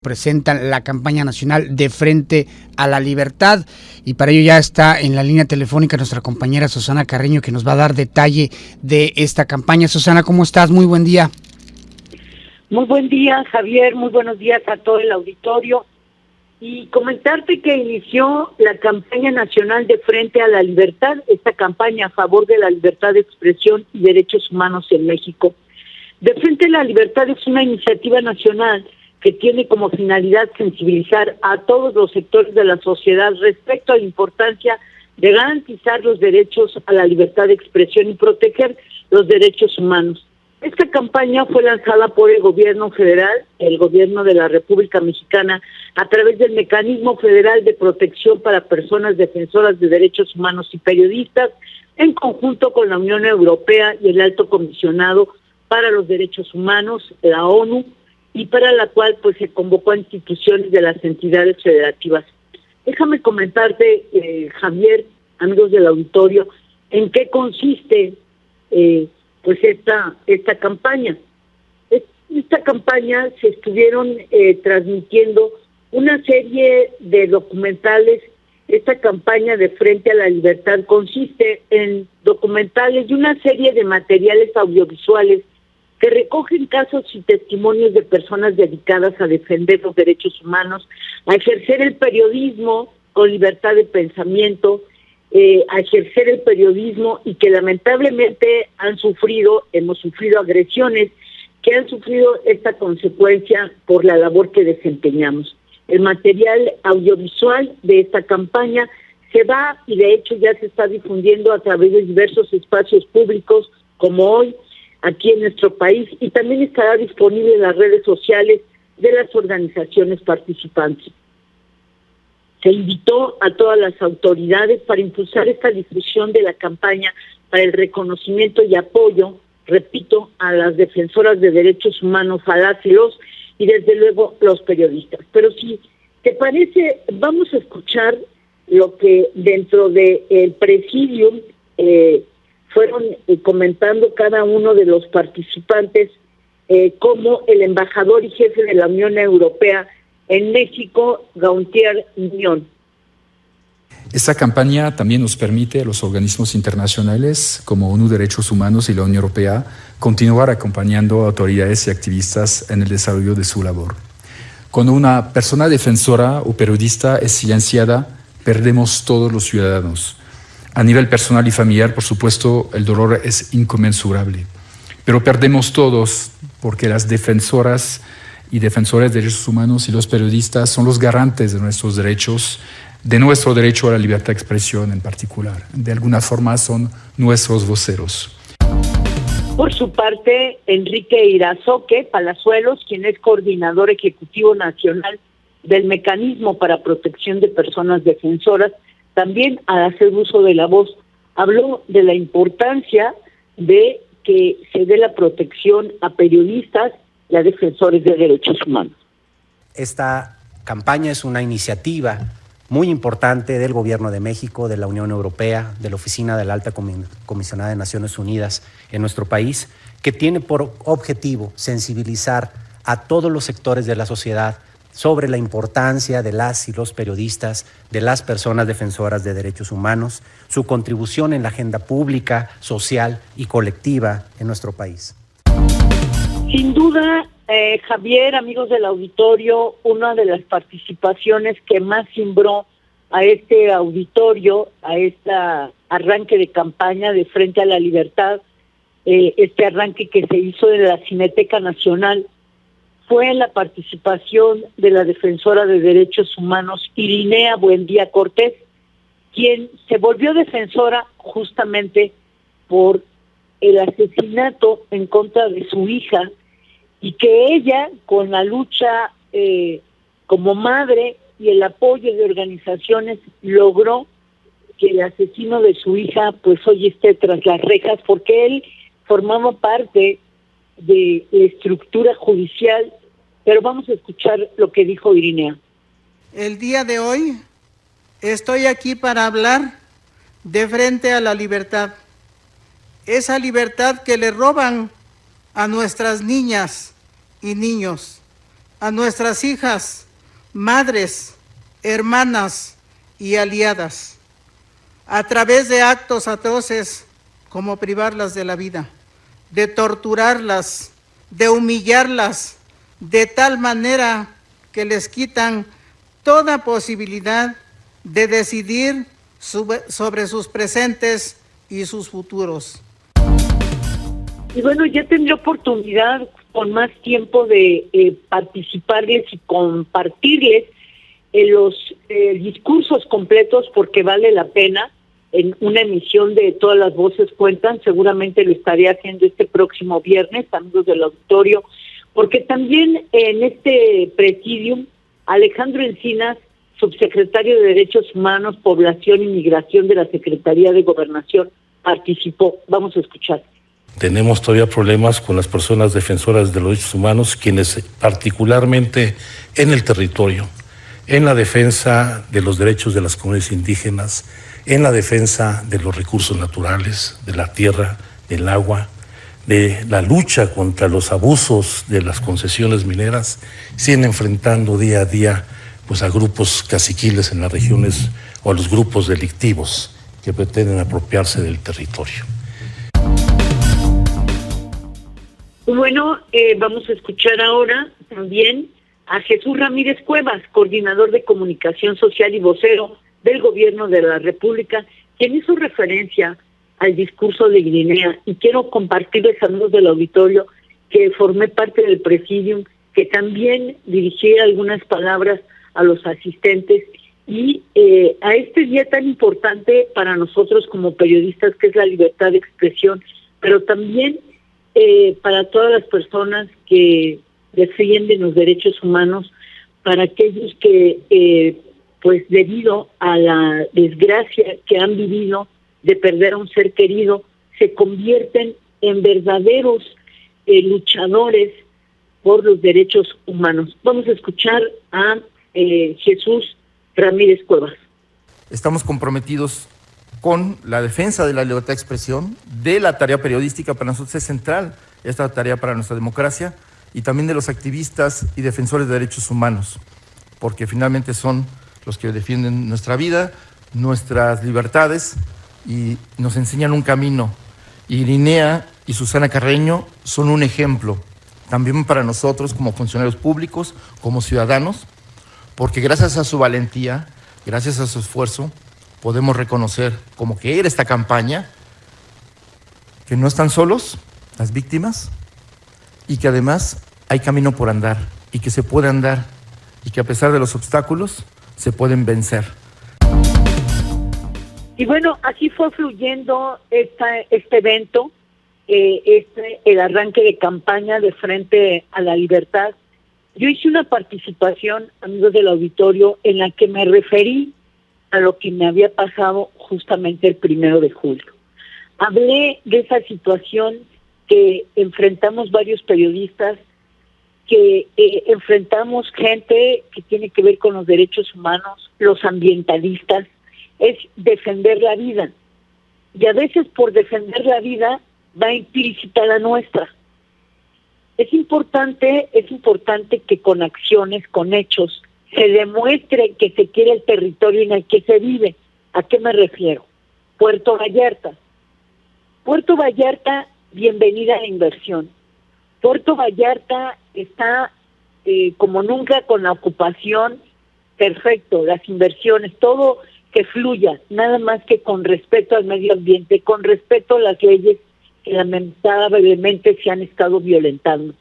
Presentan la campaña nacional de Frente a la Libertad, y para ello ya está en la línea telefónica nuestra compañera Susana Carreño, que nos va a dar detalle de esta campaña. Susana, ¿cómo estás? Muy buen día. Muy buen día, Javier, muy buenos días a todo el auditorio, y comentarte que inició la campaña nacional de Frente a la Libertad, esta campaña a favor de la libertad de expresión y derechos humanos en México. De Frente a la Libertad es una iniciativa nacional que tiene como finalidad sensibilizar a todos los sectores de la sociedad respecto a la importancia de garantizar los derechos a la libertad de expresión y proteger los derechos humanos. Esta campaña fue lanzada por el gobierno federal, el gobierno de la República Mexicana, a través del Mecanismo Federal de Protección para Personas Defensoras de Derechos Humanos y Periodistas, en conjunto con la Unión Europea y el Alto Comisionado para los Derechos Humanos, la ONU, y para la cual pues se convocó a instituciones de las entidades federativas. Déjame comentarte, Javier, amigos del auditorio, en qué consiste pues esta campaña. Esta campaña se estuvieron transmitiendo una serie de documentales. Esta campaña de Frente a la Libertad consiste en documentales y una serie de materiales audiovisuales que recogen casos y testimonios de personas dedicadas a defender los derechos humanos, a ejercer el periodismo con libertad de pensamiento, a ejercer el periodismo, y que lamentablemente hemos sufrido agresiones, que han sufrido esta consecuencia por la labor que desempeñamos. El material audiovisual de esta campaña se va, y de hecho ya se está difundiendo a través de diversos espacios públicos, como hoy, aquí en nuestro país, y también estará disponible en las redes sociales de las organizaciones participantes. Se invitó a todas las autoridades para impulsar esta difusión de la campaña para el reconocimiento y apoyo, repito, a las defensoras de derechos humanos, a las y los, y desde luego los periodistas. Pero si te parece, vamos a escuchar lo que dentro del presidium fueron comentando cada uno de los participantes, como el embajador y jefe de la Unión Europea en México, Gautier Miñón. Esta campaña también nos permite a los organismos internacionales como ONU Derechos Humanos y la Unión Europea continuar acompañando a autoridades y activistas en el desarrollo de su labor. Cuando una persona defensora o periodista es silenciada, perdemos todos los ciudadanos. A nivel personal y familiar, por supuesto, el dolor es inconmensurable, pero perdemos todos porque las defensoras y defensores de derechos humanos y los periodistas son los garantes de nuestros derechos, de nuestro derecho a la libertad de expresión en particular. De alguna forma son nuestros voceros. Por su parte, Enrique Irazoque Palazuelos, quien es coordinador ejecutivo nacional del Mecanismo para Protección de Personas Defensoras, también al hacer uso de la voz, habló de la importancia de que se dé la protección a periodistas y a defensores de derechos humanos. Esta campaña es una iniciativa muy importante del Gobierno de México, de la Unión Europea, de la Oficina de la Alta Comisionada de Naciones Unidas en nuestro país, que tiene por objetivo sensibilizar a todos los sectores de la sociedad sobre la importancia de las y los periodistas, de las personas defensoras de derechos humanos, su contribución en la agenda pública, social y colectiva en nuestro país. Sin duda, Javier, amigos del auditorio, una de las participaciones que más cimbró a este auditorio, a este arranque de campaña de Frente a la Libertad, este arranque que se hizo de la Cineteca Nacional, fue la participación de la defensora de derechos humanos Irinea Buendía Cortés, quien se volvió defensora justamente por el asesinato en contra de su hija, y que ella, con la lucha como madre y el apoyo de organizaciones, logró que el asesino de su hija pues hoy esté tras las rejas, porque él formaba parte de la estructura judicial. Pero vamos a escuchar lo que dijo Irinea. El día de hoy estoy aquí para hablar de Frente a la Libertad. Esa libertad que le roban a nuestras niñas y niños, a nuestras hijas, madres, hermanas y aliadas, a través de actos atroces como privarlas de la vida, de torturarlas, de humillarlas, de tal manera que les quitan toda posibilidad de decidir sobre sus presentes y sus futuros. Y bueno, ya tendré oportunidad con más tiempo de participarles y compartirles los discursos completos, porque vale la pena. En una emisión de Todas las Voces Cuentan, seguramente lo estaré haciendo este próximo viernes, amigos del auditorio, porque también en este presidium, Alejandro Encinas, subsecretario de Derechos Humanos, Población y Migración de la Secretaría de Gobernación, participó. Vamos a escuchar. Tenemos todavía problemas con las personas defensoras de los derechos humanos, quienes particularmente en el territorio, en la defensa de los derechos de las comunidades indígenas, en la defensa de los recursos naturales, de la tierra, del agua, de la lucha contra los abusos de las concesiones mineras, siguen enfrentando día a día pues, a grupos caciquiles en las regiones o a los grupos delictivos que pretenden apropiarse del territorio. Bueno, vamos a escuchar ahora también a Jesús Ramírez Cuevas, coordinador de comunicación social y vocero del Gobierno de la República, quien hizo referencia al discurso de Guinea, y quiero compartirles, amigos del auditorio, que formé parte del presidium, que también dirigí algunas palabras a los asistentes y a este día tan importante para nosotros como periodistas, que es la libertad de expresión, pero también para todas las personas que defienden los derechos humanos, para aquellos que pues debido a la desgracia que han vivido de perder a un ser querido, se convierten en verdaderos luchadores por los derechos humanos. Vamos a escuchar a Jesús Ramírez Cuevas. Estamos comprometidos con la defensa de la libertad de expresión, de la tarea periodística. Para nosotros es central esta tarea para nuestra democracia, y también de los activistas y defensores de derechos humanos, porque finalmente son los que defienden nuestra vida, nuestras libertades, y nos enseñan un camino. Y Linnea y Susana Carreño son un ejemplo también para nosotros como funcionarios públicos, como ciudadanos, porque gracias a su valentía, gracias a su esfuerzo, podemos reconocer, como que era esta campaña, que no están solos las víctimas, y que además hay camino por andar, y que se puede andar, y que a pesar de los obstáculos se pueden vencer. Y bueno, así fue fluyendo este evento, el arranque de campaña de Frente a la Libertad. Yo hice una participación, amigos del auditorio, en la que me referí a lo que me había pasado justamente el 1 de julio. Hablé de esa situación que enfrentamos varios periodistas, que enfrentamos gente que tiene que ver con los derechos humanos, los ambientalistas, es defender la vida. Y a veces por defender la vida va implícita la nuestra. Es importante que con acciones, con hechos, se demuestre que se quiere el territorio en el que se vive. ¿A qué me refiero? Puerto Vallarta. Puerto Vallarta, bienvenida a la inversión. Puerto Vallarta está como nunca con la ocupación, perfecto, las inversiones, todo que fluya, nada más que con respeto al medio ambiente, con respeto a las leyes que lamentablemente se han estado violentando.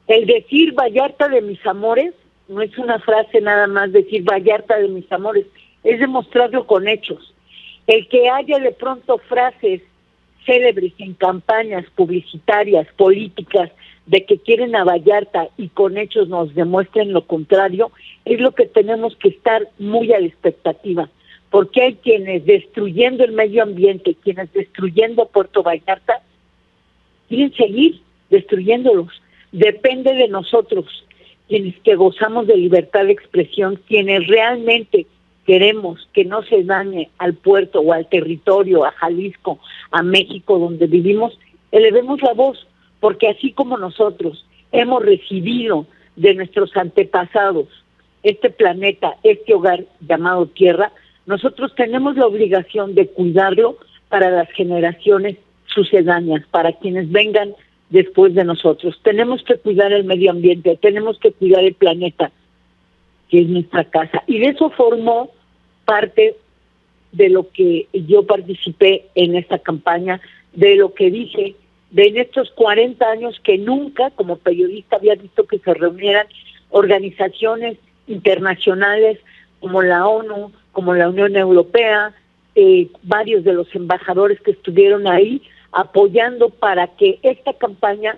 El decir Vallarta de mis amores no es una frase nada más, decir Vallarta de mis amores, es demostrarlo con hechos. El que haya de pronto frases célebres en campañas publicitarias, políticas, de que quieren a Vallarta y con hechos nos demuestren lo contrario, es lo que tenemos que estar muy a la expectativa, porque hay quienes destruyendo el medio ambiente, quienes destruyendo Puerto Vallarta, quieren seguir destruyéndolos. Depende de nosotros, quienes que gozamos de libertad de expresión, quienes realmente queremos que no se dañe al puerto o al territorio, a Jalisco, a México donde vivimos, elevemos la voz, porque así como nosotros hemos recibido de nuestros antepasados, este planeta, este hogar llamado Tierra, nosotros tenemos la obligación de cuidarlo para las generaciones sucedáneas, para quienes vengan después de nosotros. Tenemos que cuidar el medio ambiente, tenemos que cuidar el planeta, que es nuestra casa. Y de eso formó parte de lo que yo participé en esta campaña, de lo que dije, de en estos 40 años que nunca como periodista había visto que se reunieran organizaciones internacionales como la ONU, como la Unión Europea, varios de los embajadores que estuvieron ahí apoyando para que esta campaña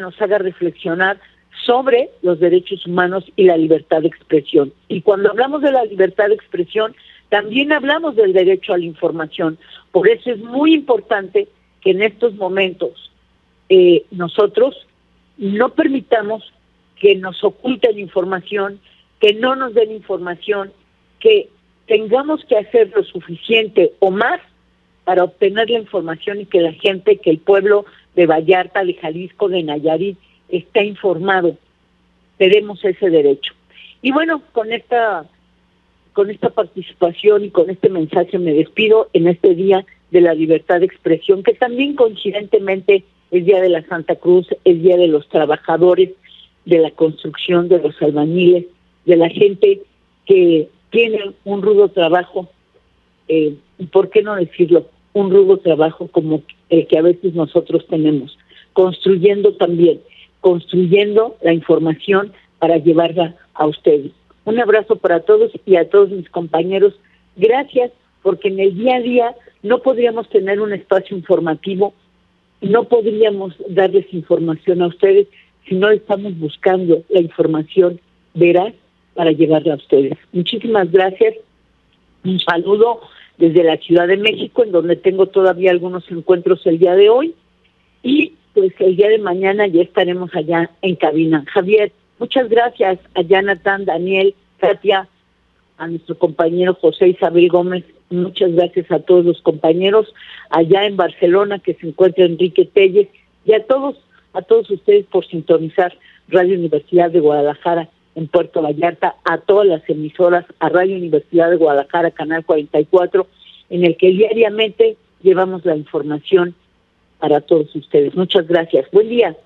nos haga reflexionar sobre los derechos humanos y la libertad de expresión. Y cuando hablamos de la libertad de expresión, también hablamos del derecho a la información. Por eso es muy importante que en estos momentos nosotros no permitamos que nos oculten información, que no nos den información, que tengamos que hacer lo suficiente o más para obtener la información y que la gente, que el pueblo de Vallarta, de Jalisco, de Nayarit, está informado. Tenemos ese derecho. Y bueno, con esta participación y con este mensaje me despido en este Día de la Libertad de Expresión, que también coincidentemente es Día de la Santa Cruz, es Día de los trabajadores de la construcción, de los albañiles, de la gente que tiene un rudo trabajo, y por qué no decirlo, un rudo trabajo como el que a veces nosotros tenemos, construyendo la información para llevarla a ustedes. Un abrazo para todos y a todos mis compañeros. Gracias, porque en el día a día no podríamos tener un espacio informativo, no podríamos darles información a ustedes si no estamos buscando la información veraz para llevarla a ustedes. Muchísimas gracias. Un saludo desde la Ciudad de México, en donde tengo todavía algunos encuentros el día de hoy. Y pues el día de mañana ya estaremos allá en cabina. Javier, muchas gracias a Jonathan, Daniel, Katia, a nuestro compañero José Isabel Gómez. Muchas gracias a todos los compañeros allá en Barcelona, que se encuentra Enrique Telles, y a todos ustedes por sintonizar Radio Universidad de Guadalajara en Puerto Vallarta, a todas las emisoras, a Radio Universidad de Guadalajara, Canal 44, en el que diariamente llevamos la información para todos ustedes. Muchas gracias. Buen día.